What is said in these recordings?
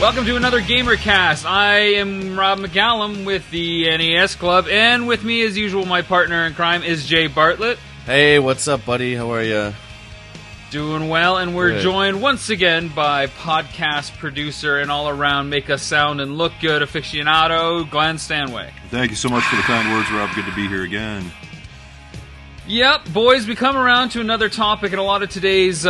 Welcome to another Gamercast. I am Rob McCallum with the NES Club, and with me, as usual, my partner in crime is Jay Bartlett. Hey, what's up, buddy? How are you? Doing well, and we're Good. joined once again by podcast producer and all-around make us sound and look good aficionado, Glenn Stanway. Thank you so much for the kind words, Rob. Good to be here again. Yep, boys, we come around to another topic, and a lot of today's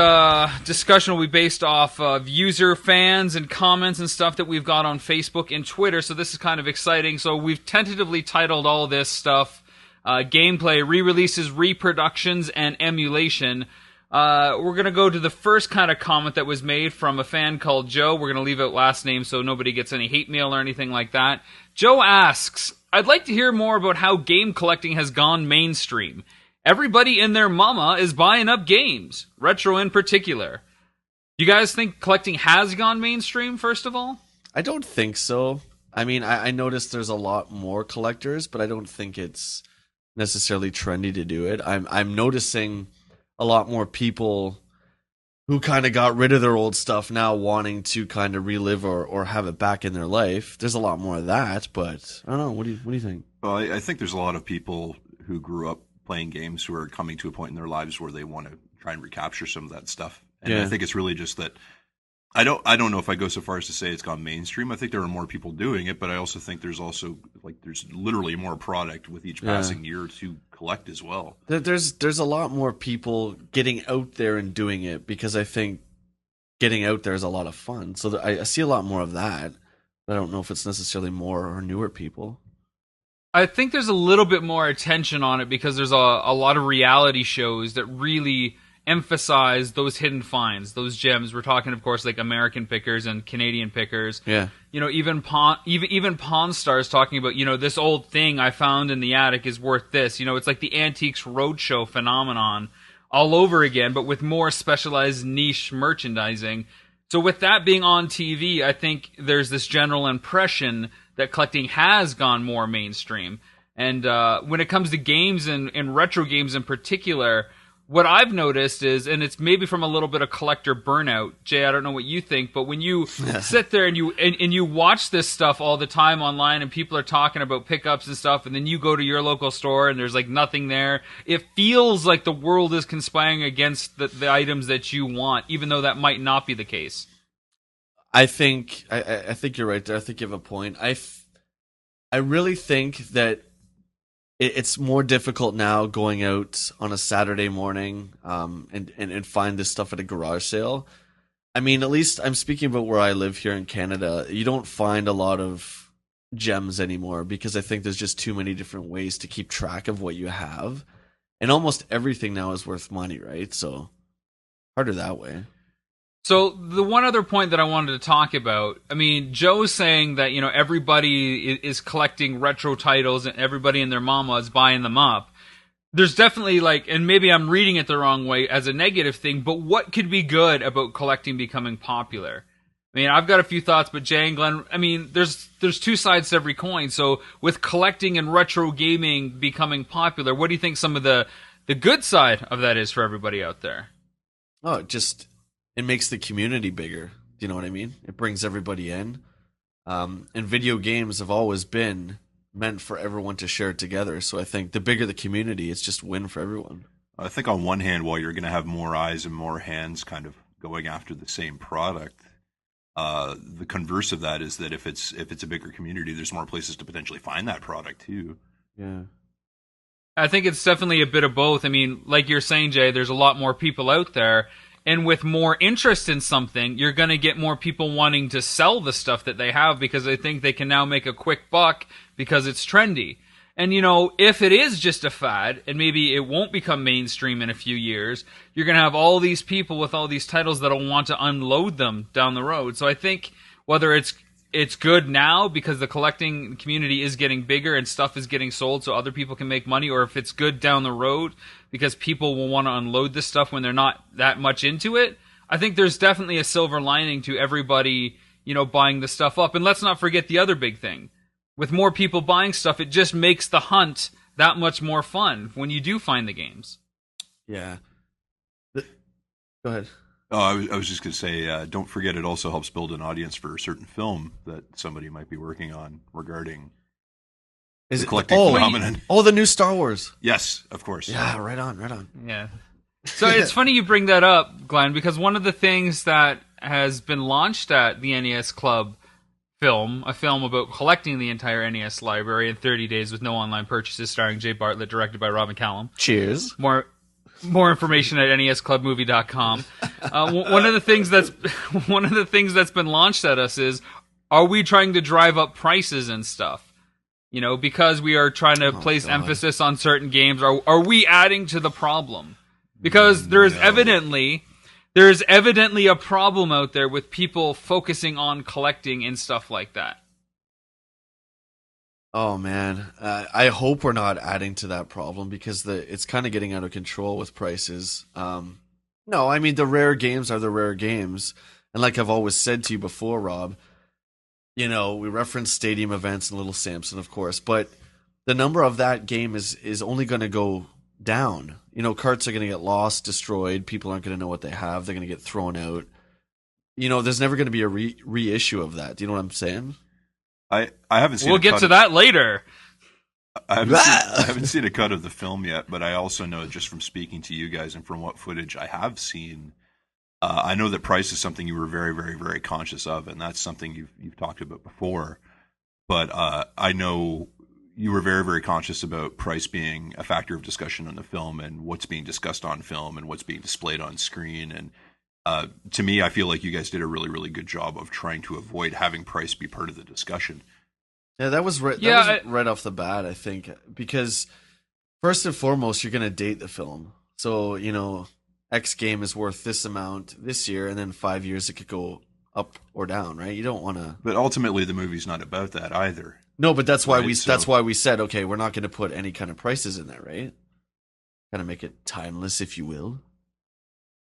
discussion will be based off of user fans and comments and stuff that we've got on Facebook and Twitter, so this is kind of exciting. So we've tentatively titled all this stuff Gameplay, Re-Releases, Reproductions, and Emulation. We're going to go to the first kind of comment that was made from a fan called Joe. We're going to leave out last name so nobody gets any hate mail or anything like that. Joe asks, I'd like to hear more about how game collecting has gone mainstream. Everybody and their mama is buying up games, retro in particular. You guys think collecting has gone mainstream, first of all? I don't think so. I mean, I noticed there's a lot more collectors, but I don't think it's necessarily trendy to do it. I'm noticing a lot more people who kind of got rid of their old stuff now wanting to kind of relive or have it back in their life. There's a lot more of that, but I don't know. What do you think? Well, I think there's a lot of people who grew up playing games who are coming to a point in their lives where they want to try and recapture some of that stuff. And I think it's really just that I don't know if I go so far as to say it's gone mainstream. I think there are more people doing it, but I also think there's literally more product with each passing year to collect as well. There's a lot more people getting out there and doing it because I think getting out there is a lot of fun. So I see a lot more of that, but I don't know if it's necessarily more or newer people. I think there's a little bit more attention on it because there's a lot of reality shows that really emphasize those hidden finds, those gems. We're talking, of course, like American Pickers and Canadian Pickers. Yeah. You know, even Pawn Stars talking about, you know, this old thing I found in the attic is worth this. You know, it's like the Antiques Roadshow phenomenon all over again, but with more specialized niche merchandising. So with that being on TV, I think there's this general impression that collecting has gone more mainstream. And when it comes to games and retro games in particular, what I've noticed is, and it's maybe from a little bit of collector burnout, Jay, I don't know what you think, but when you sit there and you watch this stuff all the time online and people are talking about pickups and stuff, and then you go to your local store and there's like nothing there, it feels like the world is conspiring against the items that you want, even though that might not be the case. I think you're right there. I think you have a point. I really think that it's more difficult now going out on a Saturday morning and find this stuff at a garage sale. I mean, at least I'm speaking about where I live here in Canada. You don't find a lot of gems anymore because I think there's just too many different ways to keep track of what you have. And almost everything now is worth money, right? So harder that way. So the one other point that I wanted to talk about, I mean, Joe's saying that, you know, everybody is collecting retro titles and everybody and their mama is buying them up. There's definitely like, and maybe I'm reading it the wrong way as a negative thing, but what could be good about collecting becoming popular? I mean, I've got a few thoughts, but Jay and Glenn, I mean, there's two sides to every coin. So with collecting and retro gaming becoming popular, what do you think some of the good side of that is for everybody out there? Oh, it makes the community bigger. Do you know what I mean? It brings everybody in. And video games have always been meant for everyone to share together. So I think the bigger the community, it's just win for everyone. I think on one hand, while you're going to have more eyes and more hands kind of going after the same product, the converse of that is that if it's a bigger community, there's more places to potentially find that product too. Yeah. I think it's definitely a bit of both. I mean, like you're saying, Jay, there's a lot more people out there. And with more interest in something, you're going to get more people wanting to sell the stuff that they have because they think they can now make a quick buck because it's trendy. And, you know, if it is just a fad, and maybe it won't become mainstream in a few years, you're going to have all these people with all these titles that'll want to unload them down the road. So I think whether it's good now because the collecting community is getting bigger and stuff is getting sold so other people can make money, or if it's good down the road because people will want to unload this stuff when they're not that much into it, I think there's definitely a silver lining to everybody, you know, buying the stuff up. And let's not forget the other big thing. With more people buying stuff, it just makes the hunt that much more fun when you do find the games. Yeah. Go ahead. Oh, I was just going to say, don't forget it also helps build an audience for a certain film that somebody might be working on regarding the collecting phenomenon. Oh, the new Star Wars. Yes, of course. Yeah, right on. Yeah. So it's funny you bring that up, Glenn, because one of the things that has been launched at the NES Club a film about collecting the entire NES library in 30 days with no online purchases, starring Jay Bartlett, directed by Robin Callum. Cheers. More information at nesclubmovie.com. One of the things that's been launched at us is, are we trying to drive up prices and stuff? You know, because we are trying to place emphasis on certain games. Are we adding to the problem? Because there's evidently a problem out there with people focusing on collecting and stuff like that. Oh man, I hope we're not adding to that problem, because it's kind of getting out of control with prices. No, I mean, the rare games are the rare games, and like I've always said to you before, Rob, you know, we reference stadium events and Little Samson, of course, but the number of that game is only going to go down. You know, carts are going to get lost, destroyed. People aren't going to know what they have. They're going to get thrown out. You know, there's never going to be a reissue of that. Do you know what I'm saying? I haven't seen. We'll get to that later. I haven't seen a cut of the film yet, but I also know, just from speaking to you guys and from what footage I have seen, I know that price is something you were very, very, very conscious of, and that's something you've talked about before. But I know you were very, very conscious about price being a factor of discussion on the film, and what's being discussed on film and what's being displayed on screen. And to me, I feel like you guys did a really, really good job of trying to avoid having price be part of the discussion. Yeah, that was right off the bat, I think, because first and foremost, you're going to date the film. So, you know, X game is worth this amount this year, and then 5 years it could go up or down, right? You don't want to. But ultimately, the movie's not about that either. No, but that's why that's why we said, okay, we're not going to put any kind of prices in there, right? Kind of make it timeless, if you will.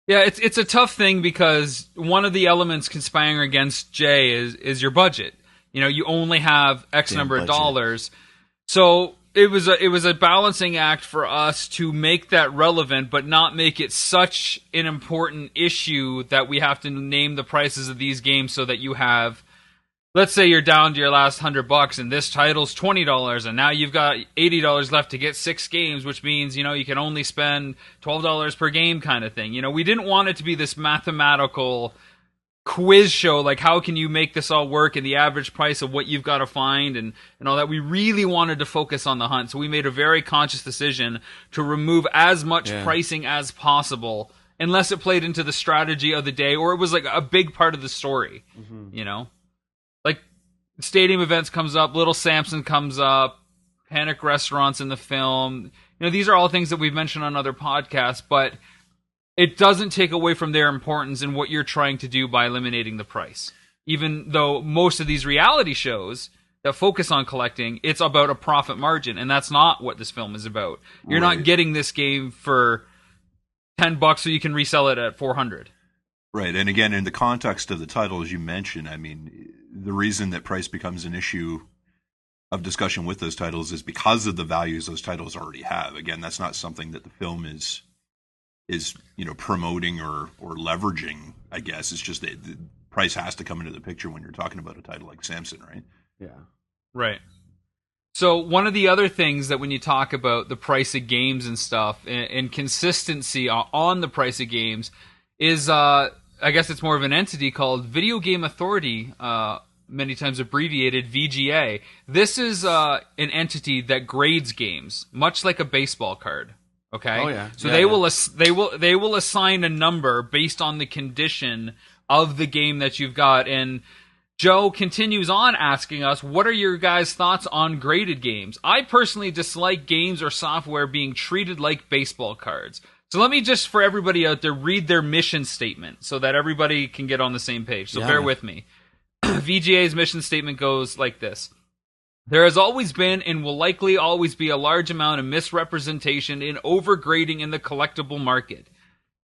Yeah, it's a tough thing, because one of the elements conspiring against Jay is your budget. You know, you only have X number of dollars. So it was a balancing act for us to make that relevant, but not make it such an important issue that we have to name the prices of these games, so that you have, let's say you're down to your last $100 and this title's $20, and now you've got $80 left to get 6 games, which means, you know, you can only spend $12 per game kind of thing. You know, we didn't want it to be this mathematical quiz show, like how can you make this all work, and the average price of what you've got to find and all that. We really wanted to focus on the hunt, so we made a very conscious decision to remove as much pricing as possible, unless it played into the strategy of the day or it was like a big part of the story. You know, like stadium events comes up, Little Samson comes up, Panic Restaurants in the film. You know, these are all things that we've mentioned on other podcasts, but it doesn't take away from their importance in what you're trying to do by eliminating the price. Even though most of these reality shows that focus on collecting, it's about a profit margin, and that's not what this film is about. You're not getting this game for $10 so you can resell it at $400. Right, and again, in the context of the title, as you mentioned, I mean, the reason that price becomes an issue of discussion with those titles is because of the values those titles already have. Again, that's not something that the film is you know, promoting or leveraging. I guess it's just that the price has to come into the picture when you're talking about a title like Samson, right? Yeah, right. So one of the other things that when you talk about the price of games and stuff, and consistency on the price of games, is I guess it's more of an entity called Video Game Authority, many times abbreviated VGA. This is an entity that grades games, much like a baseball card. Okay. Oh yeah. So they will assign a number based on the condition of the game that you've got. And Joe continues on asking us, what are your guys' thoughts on graded games? I personally dislike games or software being treated like baseball cards. So let me just, for everybody out there, read their mission statement so that everybody can get on the same page. So bear with me. VGA's mission statement goes like this. There has always been and will likely always be a large amount of misrepresentation and overgrading in the collectible market.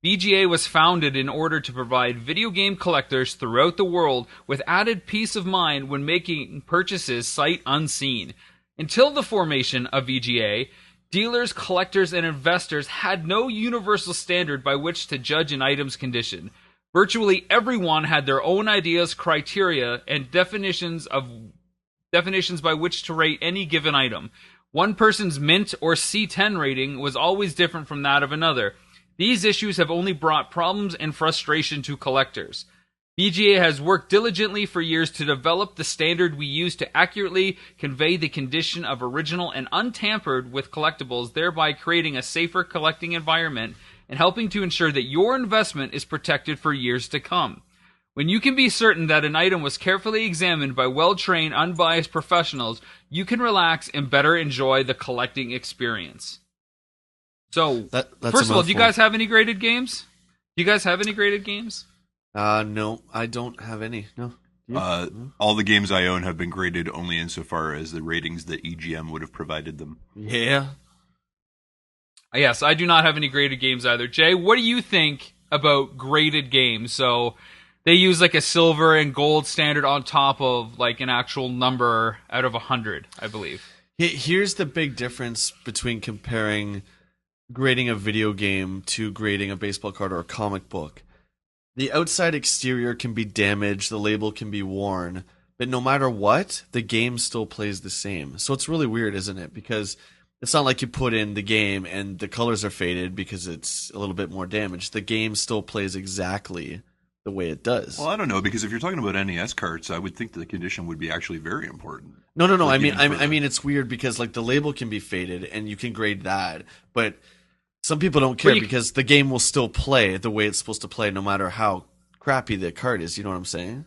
VGA was founded in order to provide video game collectors throughout the world with added peace of mind when making purchases sight unseen. Until the formation of VGA, dealers, collectors, and investors had no universal standard by which to judge an item's condition. Virtually everyone had their own ideas, criteria, and definitions by which to rate any given item. One person's Mint or C10 rating was always different from that of another. These issues have only brought problems and frustration to collectors. BGA has worked diligently for years to develop the standard we use to accurately convey the condition of original and untampered with collectibles, thereby creating a safer collecting environment and helping to ensure that your investment is protected for years to come. When you can be certain that an item was carefully examined by well-trained, unbiased professionals, you can relax and better enjoy the collecting experience. So, first of all, do you guys have any graded games? No, I don't have any. No. All the games I own have been graded only insofar as the ratings that EGM would have provided them. Yeah. Yes, I do not have any graded games either. Jay, what do you think about graded games? So they use like a silver and gold standard on top of like an actual number out of 100, I believe. Here's the big difference between comparing grading a video game to grading a baseball card or a comic book. The outside exterior can be damaged, the label can be worn, but no matter what, the game still plays the same. So it's really weird, isn't it? Because it's not like you put in the game and the colors are faded because it's a little bit more damaged. The game still plays exactly the way it does. Well, I don't know, because if you're talking about NES carts, I would think that the condition would be actually very important. No. I mean, it's weird because like the label can be faded and you can grade that, but some people don't care because the game will still play the way it's supposed to play no matter how crappy the card is. You know what I'm saying?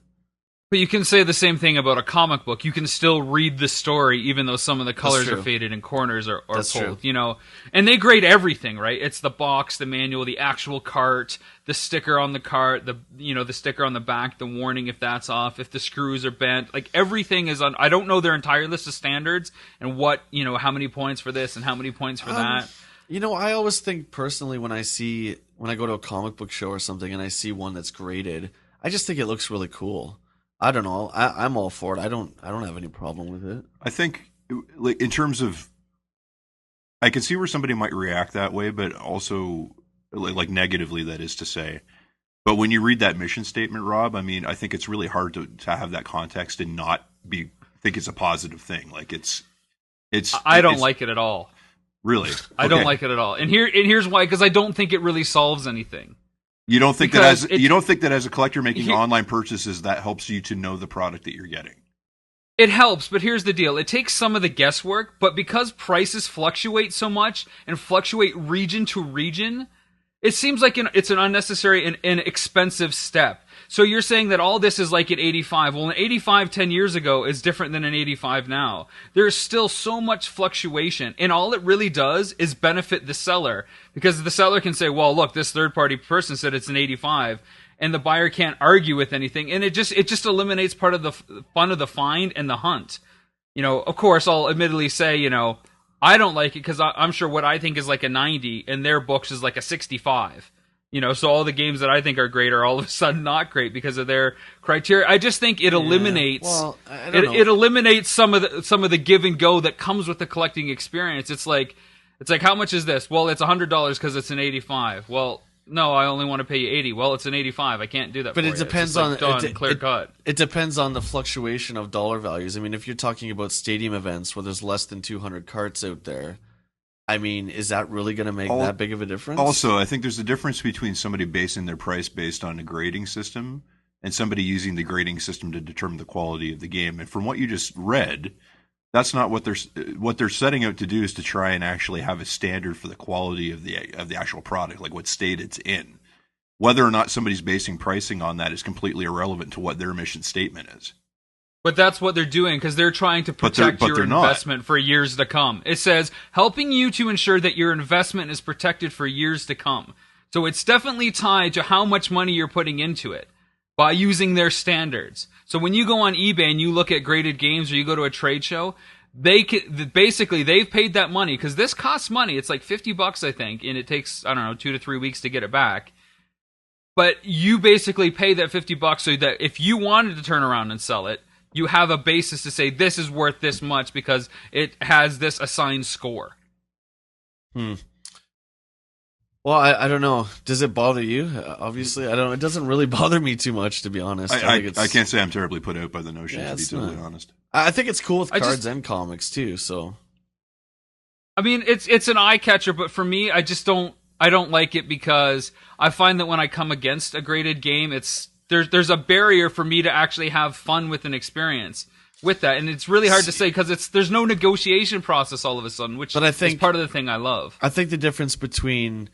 But you can say the same thing about a comic book. You can still read the story even though some of the colors are faded and corners are pulled, you know. And they grade everything, right? It's the box, the manual, the actual cart, the sticker on the cart, the sticker on the back, the warning if that's off, if the screws are bent. Like everything is on. I don't know their entire list of standards and what, how many points for this and how many points for that. I always think personally when I go to a comic book show or something and I see one that's graded, I just think it looks really cool. I don't know. I'm all for it. I don't have any problem with it. I think, like, in terms of, I can see where somebody might react that way, but also, like negatively, that is to say. But when you read that mission statement, Rob, I mean, I think it's really hard to have that context and not think it's a positive thing. Like it's. I don't like it at all. Really? I don't like it at all. And here's why, because I don't think it really solves anything. You don't think that as a collector making online purchases that helps you to know the product that you're getting? It helps, but here's the deal. It takes some of the guesswork, but because prices fluctuate so much and fluctuate region to region, it seems like it's an unnecessary and expensive step. So you're saying that all this is like at 85. Well, an 85 10 years ago is different than an 85 now. There's still so much fluctuation, and all it really does is benefit the seller, because the seller can say, well, look, this third-party person said it's an 85, and the buyer can't argue with anything, and it just eliminates part of the fun of the find and the hunt. Of course, I'll admittedly say, I don't like it because I'm sure what I think is like a 90 and their books is like a 65. So all the games that I think are great are all of a sudden not great because of their criteria. I just think it eliminates it eliminates some of the give and go that comes with the collecting experience. It's like how much is this? Well, it's $100 because it's an 85. Well, no, I only want to pay you 80. Well, it's an 85. I can't do that. But it depends on clear cut. It depends on the fluctuation of dollar values. I mean, if you're talking about stadium events where there's less than 200 carts out there, I mean, is that really going to make that big of a difference? Also, I think there's a difference between somebody basing their price based on a grading system and somebody using the grading system to determine the quality of the game. And from what you just read, that's not what they're setting out to do, is to try and actually have a standard for the quality of the actual product, like what state it's in. Whether or not somebody's basing pricing on that is completely irrelevant to what their mission statement is. But that's what they're doing, because they're trying to protect your investment for years to come. It says, helping you to ensure that your investment is protected for years to come. So it's definitely tied to how much money you're putting into it by using their standards. So when you go on eBay and you look at graded games or you go to a trade show, they've paid that money, because this costs money. It's like $50, I think, and it takes, 2 to 3 weeks to get it back. But you basically pay that $50 so that if you wanted to turn around and sell it, you have a basis to say this is worth this much because it has this assigned score. Well, I don't know. Does it bother you? Obviously, I don't. It doesn't really bother me too much, to be honest. I can't say I'm terribly put out by the notion, to be totally honest. I think it's cool with cards and comics too. So, I mean, it's an eye catcher, but for me, I don't like it because I find that when I come against a graded game, there's a barrier for me to actually have fun with an experience with that, and it's really hard to say because there's no negotiation process all of a sudden, which is part of the thing I love. I think the difference between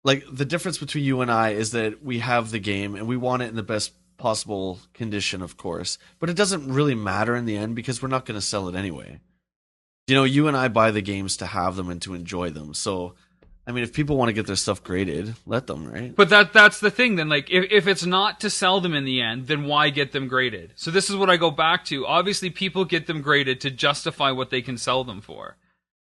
you and I is that we have the game and we want it in the best possible condition, of course, but it doesn't really matter in the end because we're not going to sell it anyway. You know, you and I buy the games to have them and to enjoy them. So, I mean, if people want to get their stuff graded, let them, right? But that's the thing then. Like, if it's not to sell them in the end, then why get them graded? So this is what I go back to. Obviously, people get them graded to justify what they can sell them for.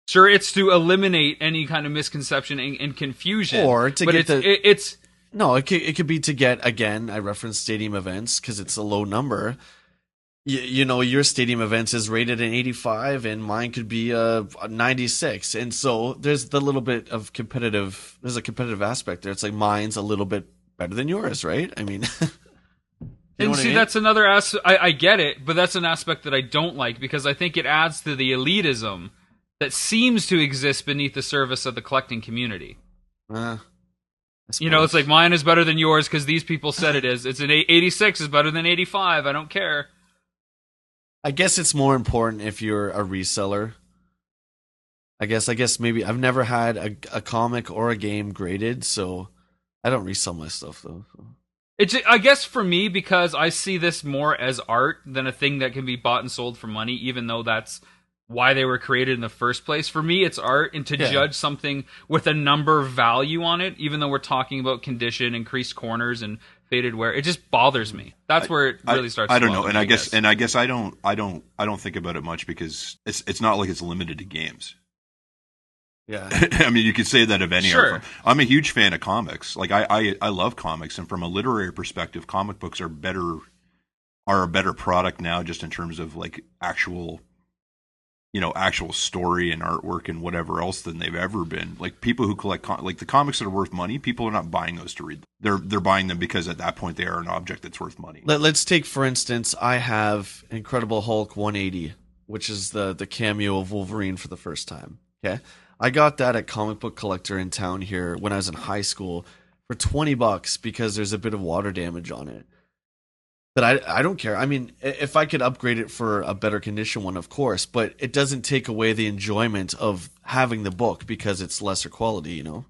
Sure, it's to eliminate any kind of misconception and confusion. Or to get it's... No, it could be to get, again, I reference stadium events because it's a low number. You know, your stadium events is rated an 85 and mine could be a 96. And so there's the little bit of there's a competitive aspect there. It's like mine's a little bit better than yours, right? I mean... And see, that's another aspect. I get it, but that's an aspect that I don't like because I think it adds to the elitism that seems to exist beneath the surface of the collecting community. You know, it's like mine is better than yours because these people said it is. It's an 86 is better than 85. I don't care. I guess it's more important if you're a reseller. I guess maybe I've never had a comic or a game graded, so I don't resell my stuff though. So. I guess for me, because I see this more as art than a thing that can be bought and sold for money, even though that's why they were created in the first place. For me, it's art, and to judge something with a number value on it, even though we're talking about condition, increased corners, and faded wear, it just bothers me. That's where it really starts. I don't know, and I guess I don't think about it much because it's not like it's limited to games. Yeah, I mean, you could say that of any art form. I'm a huge fan of comics. Like I love comics, and from a literary perspective, comic books are a better product now, just in terms of like actual story and artwork and whatever else than they've ever been. Like people who collect like the comics that are worth money, people are not buying those to read. They're buying them because at that point they are an object that's worth money. Let's take, for instance, I have Incredible Hulk 180, which is the cameo of Wolverine for the first time. Okay, I got that at Comic Book Collector in town here when I was in high school for $20 because there's a bit of water damage on it. But I don't care. I mean, if I could upgrade it for a better condition one, of course, but it doesn't take away the enjoyment of having the book because it's lesser quality, you know?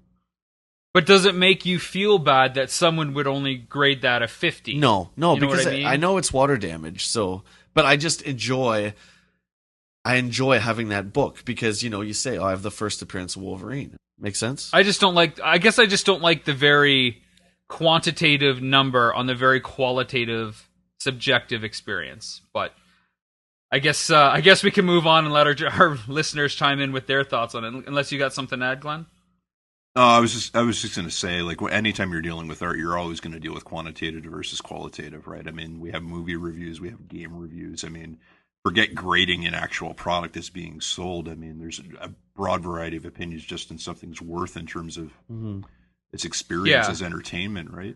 But does it make you feel bad that someone would only grade that a 50? No, you know because what I mean? I know it's water damage, but I just enjoy having that book because, you know, you say, oh, I have the first appearance of Wolverine. Make sense? I just don't like the very quantitative number on the very qualitative subjective experience. But I guess we can move on and let our listeners chime in with their thoughts on it, unless you got something to add, Glenn. I was just going to say, like, anytime you're dealing with art, you're always going to deal with quantitative versus qualitative, right? I mean, we have movie reviews, we have game reviews. I mean, forget grading an actual product that's being sold. I mean, there's a broad variety of opinions just in something's worth in terms of its experience as entertainment, right?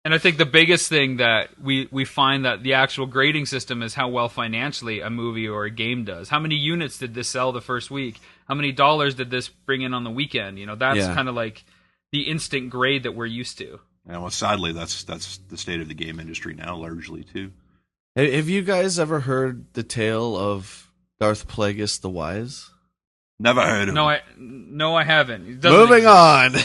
And I think the biggest thing that we find that the actual grading system is how well financially a movie or a game does. How many units did this sell the first week? How many dollars did this bring in on the weekend? You know, that's kind of like the instant grade that we're used to. Yeah, well, sadly, that's the state of the game industry now, largely, too. Have you guys ever heard the tale of Darth Plagueis the Wise? Never heard of him. No, I haven't. Moving on.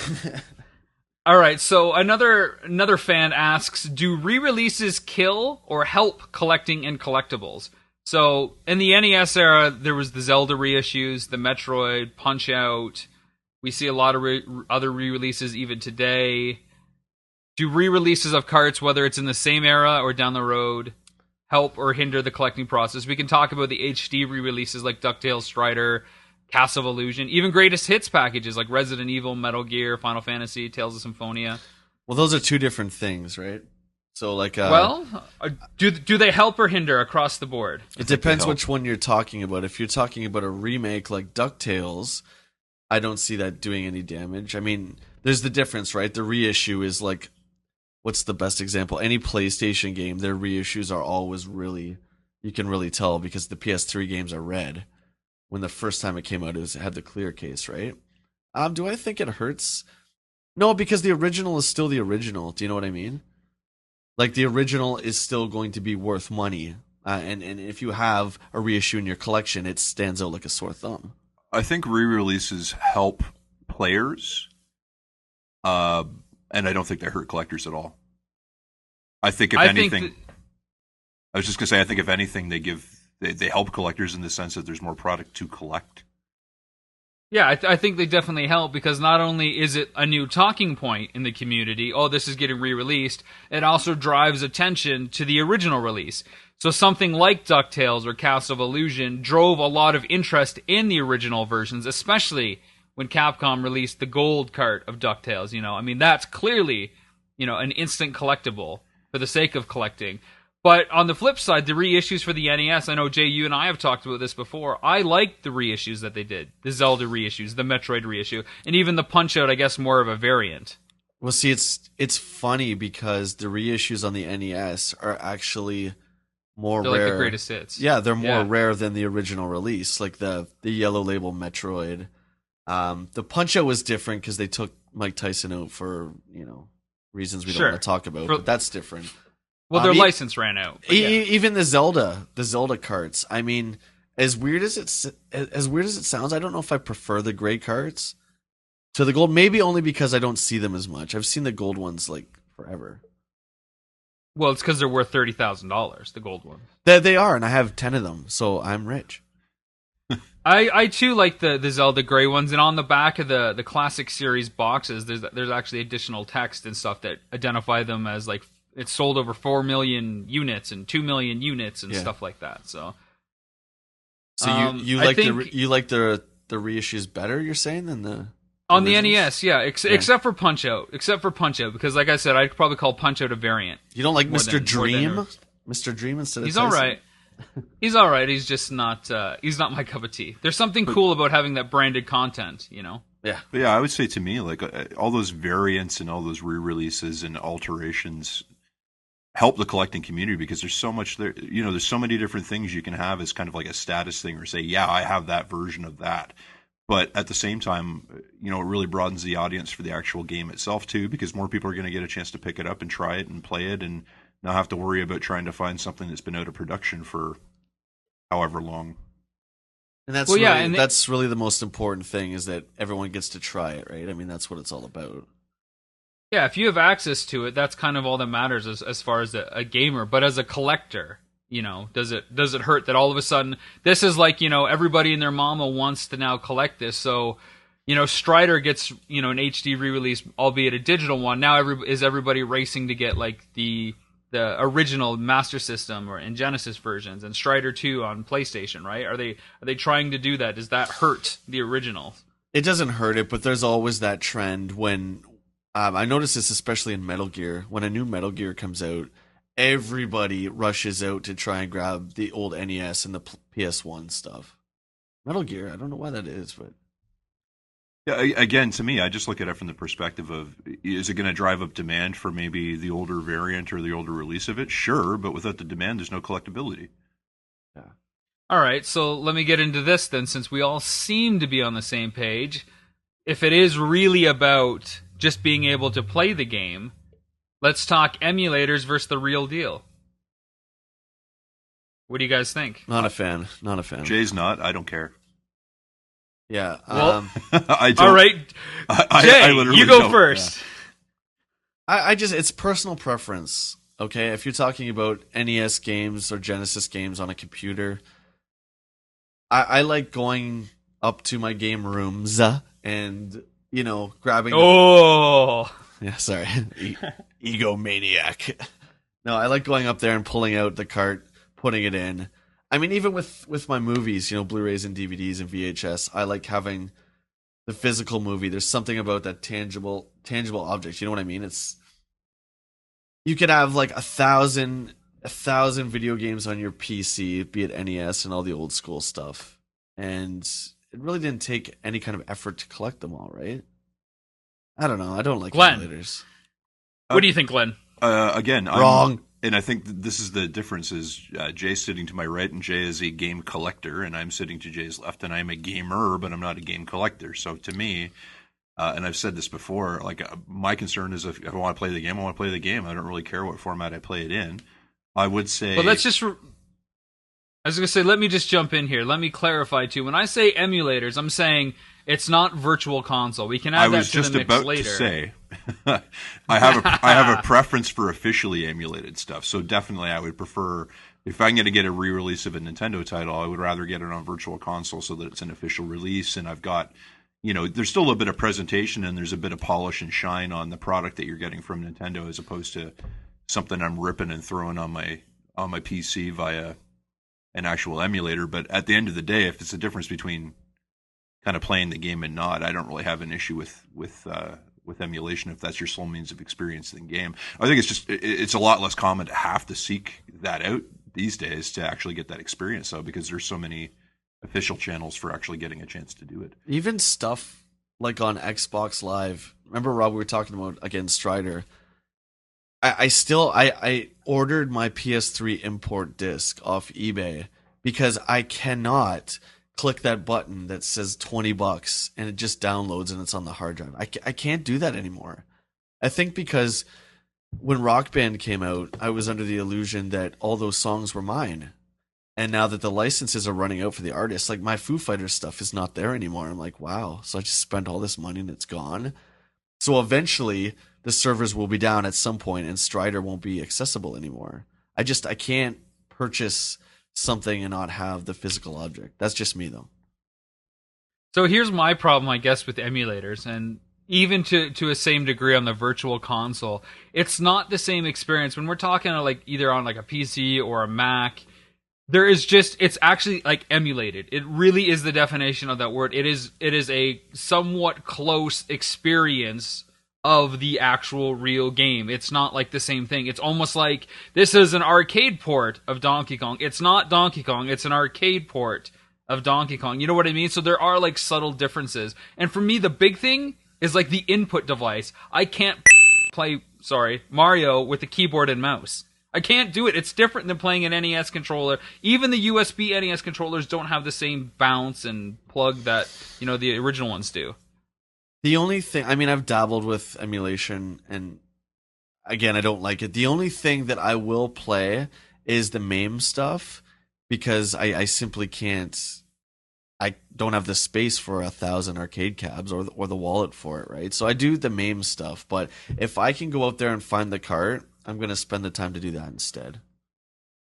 All right, so another fan asks, do re-releases kill or help collecting and collectibles? So, in the NES era, there was the Zelda reissues, the Metroid, Punch-Out. We see a lot of other re-releases even today. Do re-releases of carts, whether it's in the same era or down the road, help or hinder the collecting process? We can talk about the HD re-releases like DuckTales, Strider, Castle of Illusion, even greatest hits packages like Resident Evil, Metal Gear, Final Fantasy, Tales of Symphonia. Well, those are two different things, right? So, like, do they help or hinder across the board? It depends which one you're talking about. If you're talking about a remake like DuckTales, I don't see that doing any damage. I mean, there's the difference, right? The reissue is like, what's the best example? Any PlayStation game, their reissues are always really, you can really tell because the PS3 games are red. When the first time it came out, it had the clear case, right? Do I think it hurts? No, because the original is still the original. Do you know what I mean? Like the original is still going to be worth money, and if you have a reissue in your collection, it stands out like a sore thumb. I think re-releases help players, and I don't think they hurt collectors at all. I think if anything, I was just gonna say, I think if anything, they help collectors in the sense that there's more product to collect. Yeah, I think they definitely help because not only is it a new talking point in the community, oh, this is getting re-released, it also drives attention to the original release. So something like DuckTales or Castle of Illusion drove a lot of interest in the original versions, especially when Capcom released the gold cart of DuckTales. I mean, that's clearly, an instant collectible for the sake of collecting. But on the flip side, the reissues for the NES, I know, Jay, you and I have talked about this before. I liked the reissues that they did. The Zelda reissues, the Metroid reissue, and even the Punch-Out, I guess, more of a variant. Well, see, it's funny because the reissues on the NES are actually more They're rare. like the greatest hits. Yeah, they're more rare than the original release, like the Yellow Label Metroid. The Punch-Out was different because they took Mike Tyson out for, reasons we don't want to talk about, but that's different. Well, their license ran out. Even the Zelda carts. I mean, as weird as it sounds, I don't know if I prefer the gray carts to the gold. Maybe only because I don't see them as much. I've seen the gold ones like forever. Well, it's because they're worth $30,000. The gold ones. They are, and I have 10 of them, so I'm rich. I too like the Zelda gray ones, and on the back of the classic series boxes, there's actually additional text and stuff that identify them as like. It's sold over 4 million units and 2 million units and stuff like that. So you like the reissues better? You're saying than the on originals? the NES, yeah. Except for Punch-Out, because like I said, I'd probably call Punch-Out a variant. You don't like Mr. Dream? Mr. Dream instead of He's Tyson? all right. He's all right. He's just not. He's not my cup of tea. There's something cool about having that branded content, Yeah. But yeah, I would say to me, like all those variants and all those re-releases and alterations help the collecting community because there's so much there. There's so many different things you can have as kind of like a status thing, or say, yeah, I have that version of that. But at the same time, it really broadens the audience for the actual game itself too, because more people are going to get a chance to pick it up and try it and play it, and not have to worry about trying to find something that's been out of production for however long. And that's that's really the most important thing, is that everyone gets to try it, right? I mean, that's what it's all about. Yeah, if you have access to it, that's kind of all that matters as far as a gamer. But as a collector, does it hurt that all of a sudden this is like, everybody and their mama wants to now collect this. So, Strider gets, an HD re-release, albeit a digital one. Now is everybody racing to get like the original Master System and Genesis versions, and Strider 2 on PlayStation, right? Are they trying to do that? Does that hurt the original? It doesn't hurt it, but there's always that trend when I notice this especially in Metal Gear. When a new Metal Gear comes out, everybody rushes out to try and grab the old NES and the PS1 stuff. Metal Gear, I don't know why that is, but yeah, again, to me, I just look at it from the perspective of, is it going to drive up demand for maybe the older variant or the older release of it? Sure, but without the demand, there's no collectability. Yeah. All right, so let me get into this then, since we all seem to be on the same page. If it is really about just being able to play the game, let's talk emulators versus the real deal. What do you guys think? Not a fan. Jay's not. I don't care. Yeah. Well, I don't. All right, Jay, I literally you go don't. first. Yeah. I just, it's personal preference. Okay, if you're talking about NES games or Genesis games on a computer, I like going up to my game rooms and grabbing. Yeah, sorry, egomaniac. No, I like going up there and pulling out the cart, putting it in. I mean, even with my movies, Blu-rays and DVDs and VHS, I like having the physical movie. There's something about that tangible object. You know what I mean? You could have like 1,000 video games on your PC, be it NES and all the old school stuff, and it really didn't take any kind of effort to collect them all, right? I don't know. I don't like Glenn. emulators. What do you think, Glenn? Again, Wrong. And I think this is the difference is Jay's sitting to my right, and Jay is a game collector, and I'm sitting to Jay's left, and I'm a gamer, but I'm not a game collector. So to me, and I've said this before, like my concern is if I want to play the game, I want to play the game. I don't really care what format I play it in. I would say... But let's just... I was going to say, let me just jump in here. Let me clarify, too. When I say emulators, I'm saying it's not virtual console. We can add that to the mix later. To say, I have a preference for officially emulated stuff. So definitely I would prefer, if I'm going to get a re-release of a Nintendo title, I would rather get it on virtual console so that it's an official release. And I've got, there's still a bit of presentation and there's a bit of polish and shine on the product that you're getting from Nintendo as opposed to something I'm ripping and throwing on my PC via an actual emulator. But at the end of the day, if it's a difference between kind of playing the game and not, I don't really have an issue with emulation if that's your sole means of experiencing the game. I think it's a lot less common to have to seek that out these days to actually get that experience though, because there's so many official channels for actually getting a chance to do it. Even stuff like on Xbox Live. Remember, Rob, we were talking about again Strider. I ordered my PS3 import disc off eBay because I cannot click that button that says $20 and it just downloads and it's on the hard drive. I can't do that anymore. I think because when Rock Band came out, I was under the illusion that all those songs were mine. And now that the licenses are running out for the artists, like my Foo Fighters stuff is not there anymore. I'm like, wow. So I just spent all this money and it's gone. So eventually the servers will be down at some point and Strider won't be accessible anymore. I can't purchase something and not have the physical object. That's just me though. So here's my problem, I guess, with emulators, and even to a same degree on the virtual console, it's not the same experience when we're talking like either on like a PC or a Mac. It's actually like emulated. It really is the definition of that word. It is a somewhat close experience of the actual real game. It's not like the same thing. It's almost like this is an arcade port of Donkey Kong. It's not Donkey Kong. It's an arcade port of Donkey Kong. You know what I mean? So there are like subtle differences. And for me, the big thing is like the input device. I can't play, Mario with the keyboard and mouse. I can't do it. It's different than playing an NES controller. Even the USB NES controllers don't have the same bounce and plug that, the original ones do. The only thing, I've dabbled with emulation, and again, I don't like it. The only thing that I will play is the MAME stuff, because I simply can't. I don't have the space for 1,000 arcade cabs or the wallet for it, right? So I do the MAME stuff, but if I can go out there and find the cart, I'm going to spend the time to do that instead.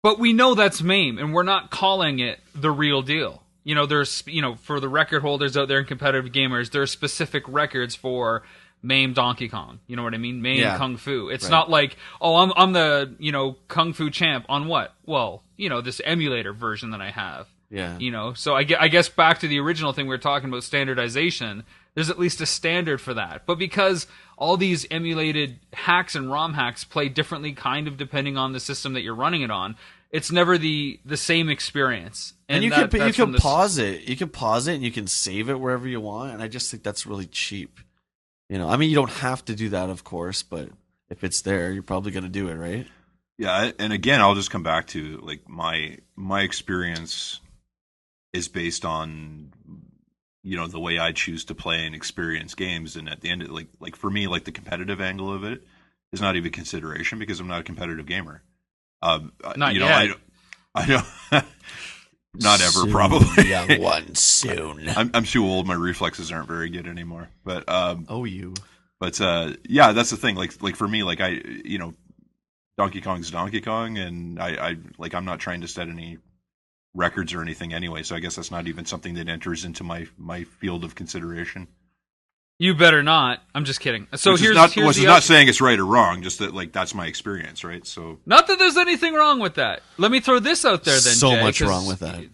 But we know that's MAME, and we're not calling it the real deal. There's, for the record holders out there and competitive gamers, there are specific records for MAME Donkey Kong. You know what I mean? MAME Kung Fu. It's not like, I'm the, Kung Fu champ on what? Well, this emulator version that I have. Yeah. So I guess back to the original thing we were talking about, standardization, there's at least a standard for that. But because all these emulated hacks and ROM hacks play differently kind of depending on the system that you're running it on, it's never the same experience. And you can pause it. You can pause it and you can save it wherever you want. And I just think that's really cheap. You don't have to do that, of course, but if it's there, you're probably going to do it, right? Yeah, and again, I'll just come back to like my experience is based on the way I choose to play and experience games, and at the end, like for me, like the competitive angle of it is not even consideration because I'm not a competitive gamer. Not yet. I know. Not ever, soon, probably. Young one, soon. I'm too old. My reflexes aren't very good anymore. But you. But yeah, that's the thing. Like for me, like Donkey Kong's Donkey Kong, and I'm not trying to set any records or anything anyway. So I guess that's not even something that enters into my field of consideration. You better not. I'm just kidding. So which here's not saying it's right or wrong, just that that's my experience, right? So not that there's anything wrong with that. Let me throw this out there then. So Jay, much wrong with that.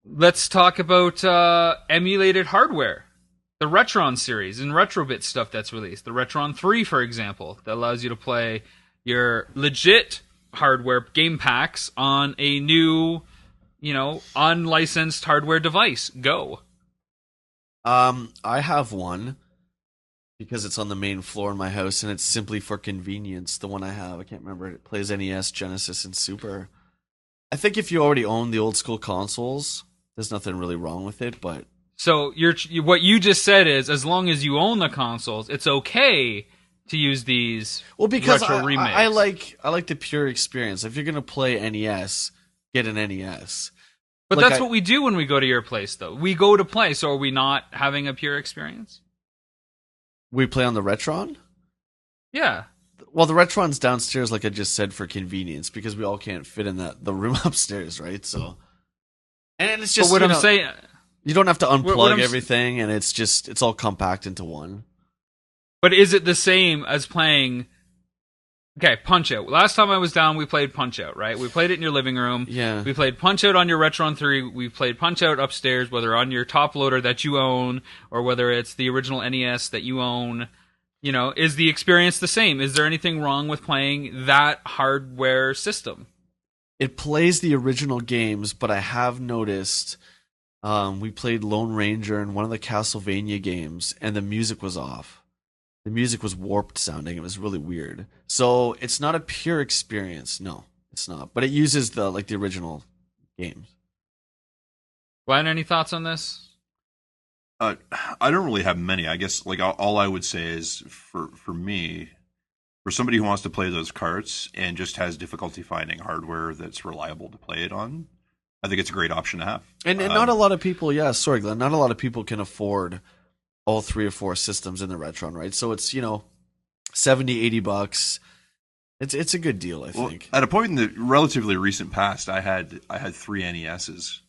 Let's talk about emulated hardware. The Retron series and Retrobit stuff that's released. The Retron 3, for example, that allows you to play your legit hardware game packs on a new, unlicensed hardware device. Go. I have one because it's on the main floor in my house, and it's simply for convenience. The one I have, I can't remember. It plays NES, Genesis, and Super. I think if you already own the old school consoles, there's nothing really wrong with it. But So what you just said is, as long as you own the consoles, it's okay to use these because retro remakes. I like the pure experience. If you're gonna play NES, get an NES. But that's what we do when we go to your place, though. We go to play, so are we not having a pure experience? We play on the Retron? Yeah. Well, the Retron's downstairs, like I just said, for convenience, because we all can't fit in the room upstairs, right? So, and it's just but what I'm saying, you don't have to unplug everything, and it's all compact into one. But is it the same as playing? Okay, Punch-Out. Last time I was down, we played Punch-Out, right? We played it in your living room. Yeah. We played Punch-Out on your Retron 3. We played Punch-Out upstairs, whether on your top loader that you own, or whether it's the original NES that you own. You know, is the experience the same? Is there anything wrong with playing that hardware system? It plays the original games, but I have noticed we played Lone Ranger in one of the Castlevania games, and the music was off. The music was warped sounding. It was really weird. So it's not a pure experience. No, it's not. But it uses the original games. Glenn, any thoughts on this? I don't really have many. I guess all I would say is for me, for somebody who wants to play those carts and just has difficulty finding hardware that's reliable to play it on, I think it's a great option to have. And not a lot of people. Yeah, sorry, Glenn. Not a lot of people can afford all 3 or 4 systems in the Retron, right? So it's, $70, $80. It's a good deal, I think. At a point in the relatively recent past, I had 3 NESs,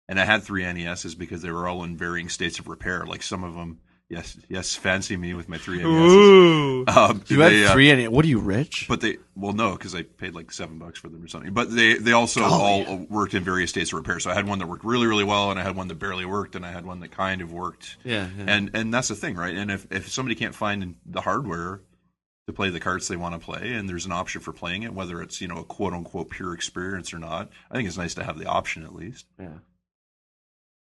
and I had 3 NESs because they were all in varying states of repair. Like some of them, yes, fancy me with my 3 NESs. Ooh. You had 3 NES. What are you, rich? But no, because I paid like $7 for them or something. But they also all worked in various states of repair. So I had one that worked really, really well, and I had one that barely worked, and I had one that kind of worked. Yeah. And that's the thing, right? And if somebody can't find the hardware to play the carts they want to play, and there's an option for playing it, whether it's a quote unquote pure experience or not, I think it's nice to have the option at least. Yeah.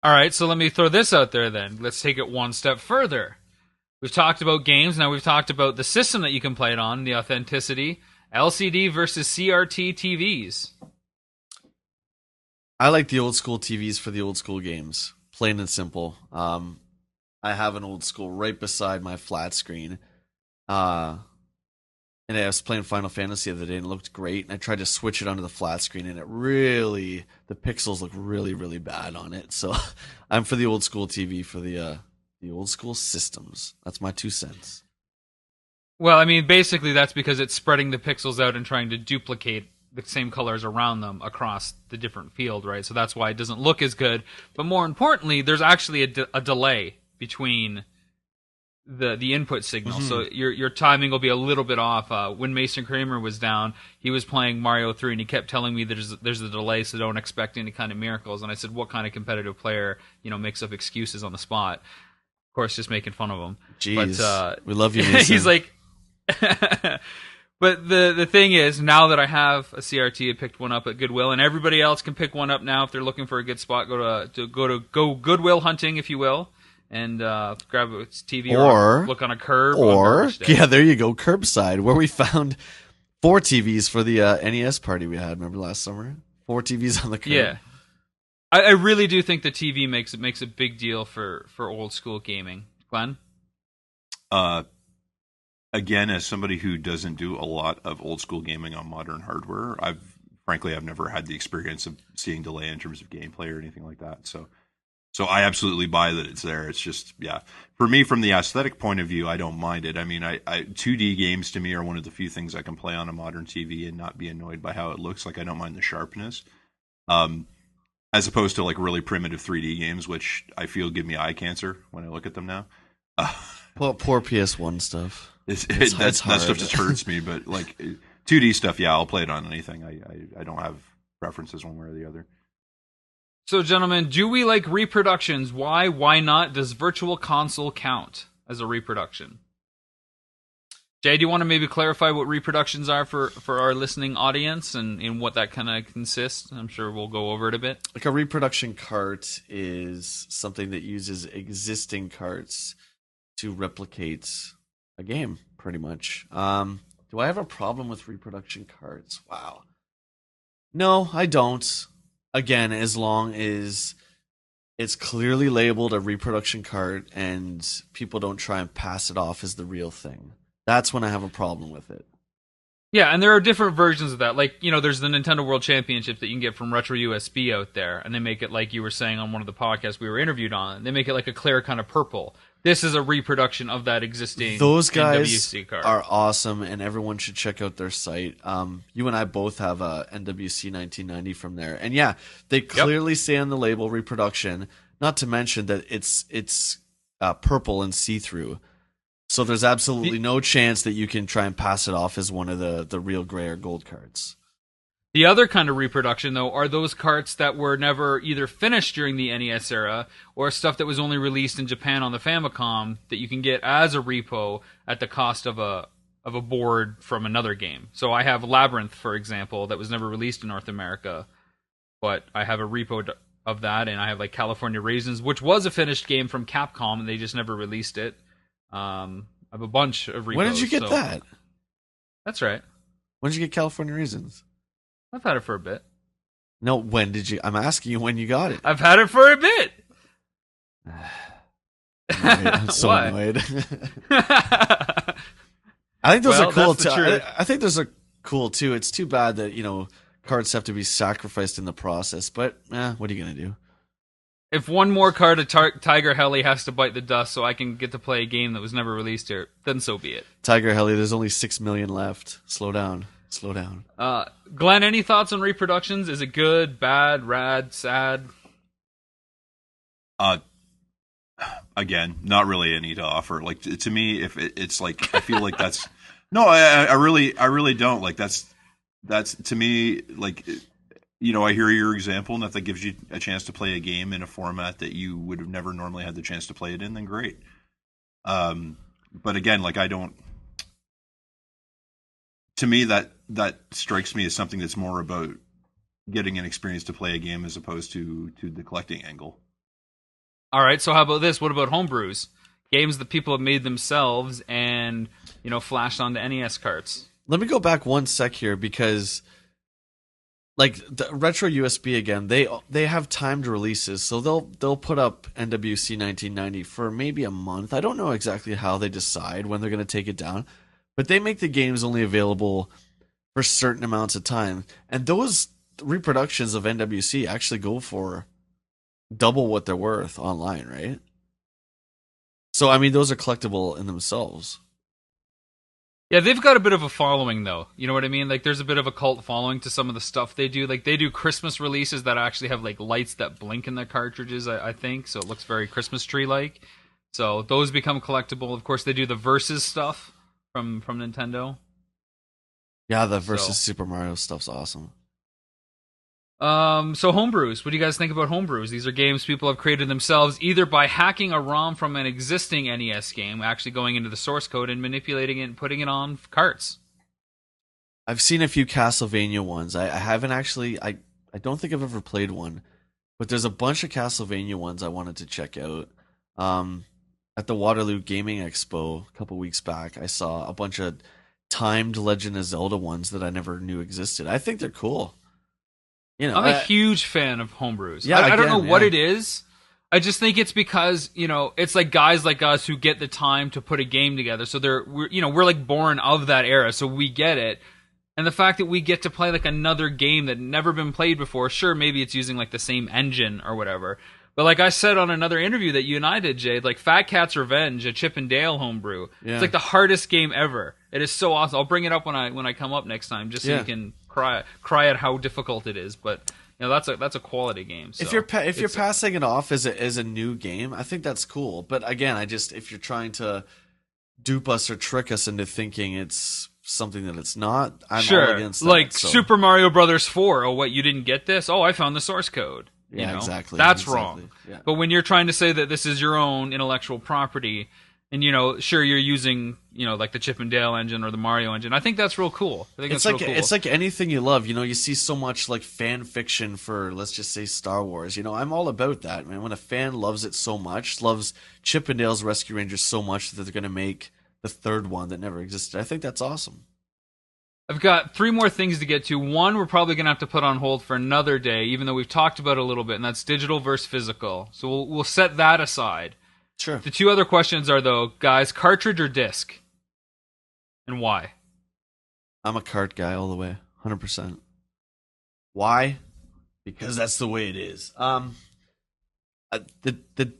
All right, so let me throw this out there then. Let's take it one step further. We've talked about games. Now we've talked about the system that you can play it on, the authenticity, LCD versus CRT TVs. I like the old school TVs for the old school games, plain and simple. I have an old school right beside my flat screen. And I was playing Final Fantasy the other day, and it looked great. And I tried to switch it onto the flat screen, and the pixels look really, really bad on it. So I'm for the old school TV for the old school systems. That's my 2 cents. Well, I mean, basically that's because it's spreading the pixels out and trying to duplicate the same colors around them across the different field, right? So that's why it doesn't look as good. But more importantly, there's actually a delay between the input signal, so your timing will be a little bit off. When Mason Kramer was down, he was playing Mario 3, and he kept telling me there's a delay, so don't expect any kind of miracles. And I said, what kind of competitive player makes up excuses on the spot? Of course, just making fun of him. Jeez, but, we love you, Mason. He's like, but the thing is, now that I have a CRT, I picked one up at Goodwill, and everybody else can pick one up now if they're looking for a good spot. Go Goodwill hunting, if you will. And grab a TV or look on a curb. Or, yeah, there you go, curbside, where we found 4 TVs for the NES party we had, remember last summer? 4 TVs on the curb. Yeah. I really do think the TV makes a big deal for old school gaming. Glenn? Again, as somebody who doesn't do a lot of old school gaming on modern hardware, I've never had the experience of seeing delay in terms of gameplay or anything like that. So I absolutely buy that it's there. It's just, for me, from the aesthetic point of view, I don't mind it. I mean, 2D games to me are one of the few things I can play on a modern TV and not be annoyed by how it looks. Like, I don't mind the sharpness. As opposed to really primitive 3D games, which I feel give me eye cancer when I look at them now. Well, poor PS1 stuff. That stuff just hurts me. But 2D stuff, I'll play it on anything. I don't have preferences one way or the other. So, gentlemen, do we like reproductions? Why? Why not? Does Virtual Console count as a reproduction? Jay, do you want to maybe clarify what reproductions are for our listening audience and what that kind of consists? I'm sure we'll go over it a bit. Like a reproduction cart is something that uses existing carts to replicate a game, pretty much. Do I have a problem with reproduction cards? Wow. No, I don't. Again, as long as it's clearly labeled a reproduction card and people don't try and pass it off as the real thing. That's when I have a problem with it. Yeah, and there are different versions of that. Like, there's the Nintendo World Championship that you can get from Retro USB out there, and they make it like you were saying on one of the podcasts we were interviewed on. They make it like a clear kind of purple. This is a reproduction of that existing Those guys NWC card. are awesome, and everyone should check out their site. You and I both have a NWC 1990 from there, and yeah, they clearly say on the label reproduction. Not to mention that it's purple and see-through. So there's absolutely no chance that you can try and pass it off as one of the real gray or gold cards. The other kind of reproduction, though, are those carts that were never either finished during the NES era or stuff that was only released in Japan on the Famicom that you can get as a repo at the cost of a board from another game. So I have Labyrinth, for example, that was never released in North America, but I have a repo of that, and I have like California Raisins, which was a finished game from Capcom, and they just never released it. I have a bunch of repos. When did you get that? That's right. When did you get California Raisins? I've had it for a bit. No, when did you? I'm asking you when you got it. I've had it for a bit. I'm so annoyed. I think those are cool too. I think those are cool too. It's too bad that cards have to be sacrificed in the process. But what are you gonna do? If one more card of Tiger Heli has to bite the dust so I can get to play a game that was never released here, then so be it. Tiger Heli, there's only 6 million left. Slow down. Glenn, any thoughts on Reproductions? Is it good, bad, rad, sad? Again, not really any to offer. Like to me, if it's like I feel like that's no, I really don't. Like that's to me like. I hear your example, and if that gives you a chance to play a game in a format that you would have never normally had the chance to play it in, then great. But again, like I don't. To me, that strikes me as something that's more about getting an experience to play a game as opposed to the collecting angle. All right, so how about this? What about Homebrews? Games that people have made themselves and flashed onto NES carts. Let me go back one sec here because. Like the Retro USB again, they have timed releases, so they'll put up NWC 1990 for maybe a month. I don't know exactly how they decide when they're going to take it down, but they make the games only available for certain amounts of time, and those reproductions of NWC actually go for double what they're worth online, right? So I mean, those are collectible in themselves. Yeah, they've got a bit of a following, though. You know what I mean? Like, there's a bit of a cult following to some of the stuff they do. Like, they do Christmas releases that actually have, like, lights that blink in their cartridges, I think. So it looks very Christmas tree-like. So those become collectible. Of course, they do the Versus stuff from Nintendo. Yeah, the Versus Super Mario stuff's awesome. So Homebrews. What do you guys think about Homebrews? These are games people have created themselves either by hacking a ROM from an existing NES game, actually going into the source code and manipulating it and putting it on carts. I've seen a few Castlevania ones. I haven't actually. I don't think I've ever played one, but there's a bunch of Castlevania ones I wanted to check out. At the Waterloo Gaming Expo a couple weeks back, I saw a bunch of timed Legend of Zelda ones that I never knew existed. I think they're cool. I'm a huge fan of Homebrews. Yeah, I don't know what it is. I just think it's because, it's like guys like us who get the time to put a game together. So we're like born of that era, so we get it. And the fact that we get to play like another game that never been played before, sure, maybe it's using like the same engine or whatever. But like I said on another interview that you and I did, Jade, like Fat Cat's Revenge, a Chip and Dale homebrew. Yeah. It's like the hardest game ever. It is so awesome. I'll bring it up when I come up next time, just so you can cry at how difficult it is. But that's a quality game. So if you're passing it off as a new game, I think that's cool. But again, if you're trying to dupe us or trick us into thinking it's something that it's not, I'm all against that. Like Super Mario Brothers 4. Oh, what, you didn't get this? Oh, I found the source code. Yeah, exactly. That's wrong. Yeah. But when you're trying to say that this is your own intellectual property, and sure you're using like the Chip and Dale engine or the Mario engine, I think that's real cool. I think real cool. It's like anything you love. You see so much like fan fiction for, let's just say, Star Wars. I'm all about that, man. When a fan loves it so much, loves Chip and Dale's Rescue Rangers so much that they're going to make the third one that never existed. I think that's awesome. I've got 3 more things to get to. One, we're probably going to have to put on hold for another day, even though we've talked about it a little bit, and that's digital versus physical. So we'll set that aside. Sure. The 2 other questions are, though, guys, cartridge or disc? And why? I'm a cart guy all the way, 100%. Why? Because that's the way it is. The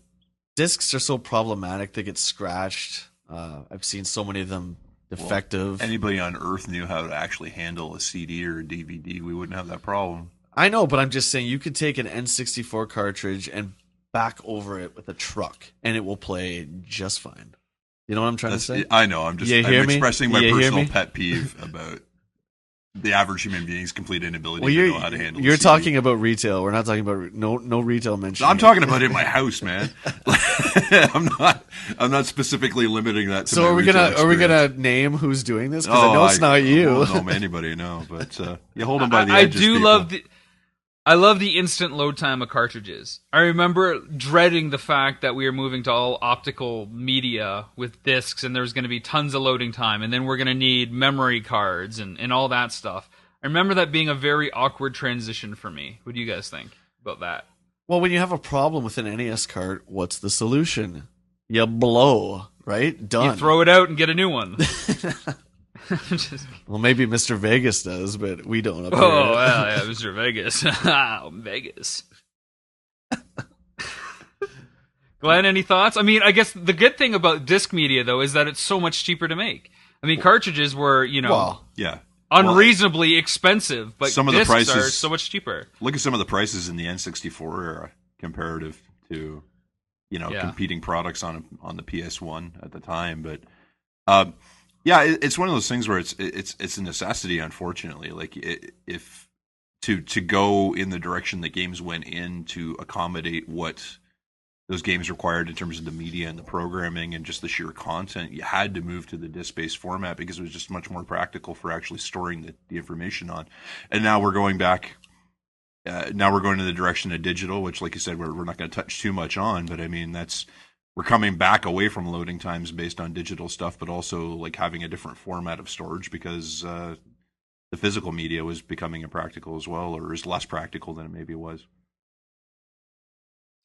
discs are so problematic; they get scratched. I've seen so many of them defective. Well, anybody on Earth knew how to actually handle a CD or a DVD. We wouldn't have that problem. I know, but I'm just saying you could take an N64 cartridge and back over it with a truck, and it will play just fine. You know what I'm trying to say? I know. I'm expressing my personal pet peeve about the average human being's complete inability to know how to handle. You're talking about retail. We're not talking about no retail mention. I'm talking about in my house, man. I'm not specifically limiting that to. So my are we gonna name who's doing this? Because I know it's not you. I don't know anybody, no. But you hold them by the edges. I love the instant load time of cartridges. I remember dreading the fact that we were moving to all optical media with discs, and there's going to be tons of loading time, and then we're going to need memory cards and all that stuff. I remember that being a very awkward transition for me. What do you guys think about that? Well, when you have a problem with an NES cart, what's the solution? You blow, right? Done. You throw it out and get a new one. Well, maybe Mr. Vegas does, but we don't. Up here. Well, yeah, Mr. Vegas. Vegas. Glenn, any thoughts? I mean, I guess the good thing about disc media, though, is that it's so much cheaper to make. I mean, cartridges were, unreasonably expensive, but some of discs the prices are so much cheaper. Look at some of the prices in the N64 era comparative to, competing products on the PS1 at the time. But yeah, it's one of those things where it's a necessity, unfortunately. Like if to go in the direction that games went in to accommodate what those games required in terms of the media and the programming and just the sheer content, you had to move to the disc-based format because it was just much more practical for actually storing the information on. And now we're going back. Now we're going in the direction of digital, which, like you said, we're not going to touch too much on. But I mean, we're coming back away from loading times based on digital stuff, but also like having a different format of storage because the physical media was becoming impractical as well, or is less practical than it maybe was.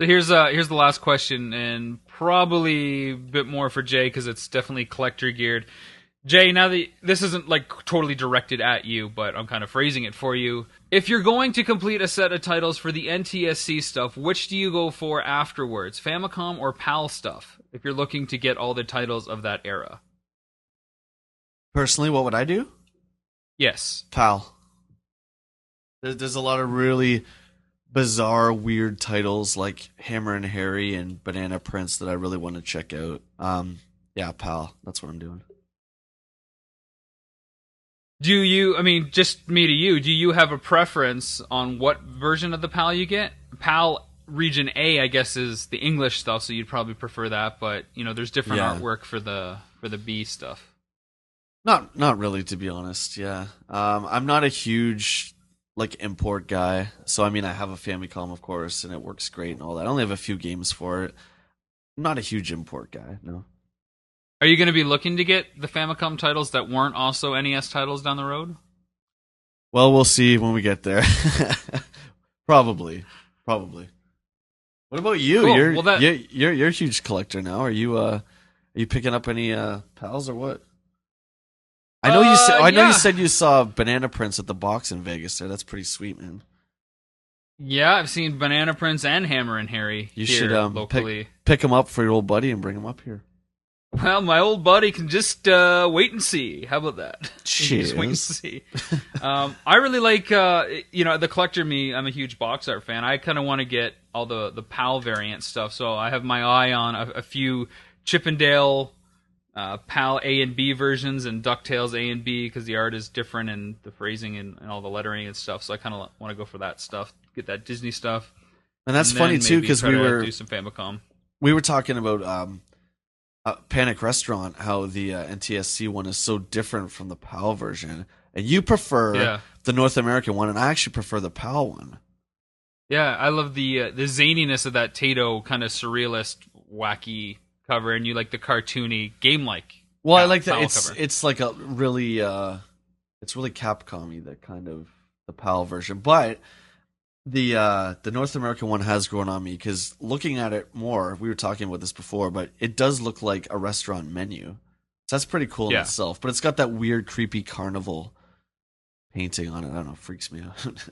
So here's the last question, and probably a bit more for Jay because it's definitely collector geared. Jay, now that this isn't like totally directed at you, but I'm kind of phrasing it for you. If you're going to complete a set of titles for the NTSC stuff, which do you go for afterwards, Famicom or PAL stuff? If you're looking to get all the titles of that era. Personally, what would I do? Yes, PAL. There's a lot of really bizarre, weird titles like Hammer and Harry and Banana Prince that I really want to check out. Yeah, PAL. That's what I'm doing. Do you, I mean, just me to you, do you have a preference on what version of the PAL you get? PAL Region A, I guess, is the English stuff, so you'd probably prefer that, but, there's different artwork for the B stuff. Not really, to be honest, yeah. I'm not a huge import guy, so I mean I have a Famicom, of course, and it works great and all that. I only have a few games for it. I'm not a huge import guy, no. Are you going to be looking to get the Famicom titles that weren't also NES titles down the road? Well, we'll see when we get there. Probably. What about you? Cool. You're a huge collector now. Are you picking up any PALs or what? I know you said. I know you said you saw Banana Prince at the box in Vegas. There, that's pretty sweet, man. Yeah, I've seen Banana Prince and Hammer and Harry. You here should locally pick them up for your old buddy and bring him up here. Well, my old buddy can just wait and see. How about that? Cheers. Just wait and see. I really like, the collector me. I'm a huge box art fan. I kind of want to get all the PAL variant stuff. So I have my eye on a few Chippendale PAL A and B versions and DuckTales A and B because the art is different and the phrasing and all the lettering and stuff. So I kind of want to go for that stuff. Get that Disney stuff. And that's funny too because we were do some Famicom. We were talking about Panic Restaurant, how the NTSC one is so different from the PAL version, and you prefer the North American one, and I actually prefer the PAL one. Yeah, I love the zaniness of that Tato kind of surrealist, wacky cover, and you like the cartoony, game-like Well, I like that PAL cover. it's like a really it's really Capcom-y, that kind of the PAL version. But the North American one has grown on me, because looking at it more, we were talking about this before, but it does look like a restaurant menu. So that's pretty cool in itself. But it's got that weird, creepy carnival painting on it. I don't know, freaks me out.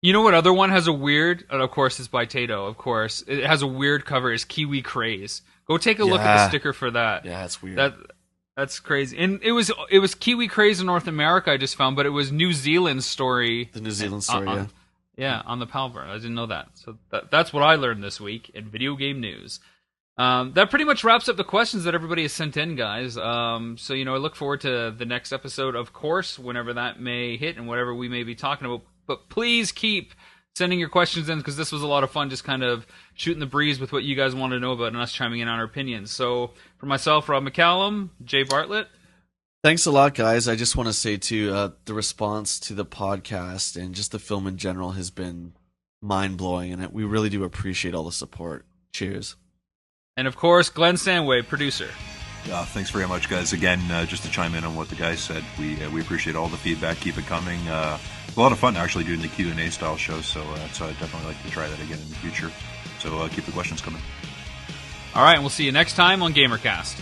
You know what other one has a weird, and of course it's by Tato, of course. It has a weird cover, is Kiwi Craze. Go take a look at the sticker for that. Yeah, that's weird. That's crazy. And it was Kiwi Craze in North America, I just found, but it was New Zealand's story. The New Zealand story, yeah, on the Palver. I didn't know that. So that's what I learned this week in video game news. That pretty much wraps up the questions that everybody has sent in, guys. So, I look forward to the next episode, of course, whenever that may hit and whatever we may be talking about. But please keep sending your questions in, because this was a lot of fun, just kind of shooting the breeze with what you guys want to know about and us chiming in on our opinions. So, for myself, Rob McCallum, Jay Bartlett. Thanks a lot, guys. I just want to say, too, the response to the podcast and just the film in general has been mind-blowing, and we really do appreciate all the support. Cheers. And, of course, Glenn Stanway, producer. Thanks very much, guys. Again, just to chime in on what the guys said, we appreciate all the feedback. Keep it coming. It's a lot of fun, actually, doing the Q&A style show, so I'd definitely like to try that again in the future. So keep the questions coming. All right, and we'll see you next time on Gamercast.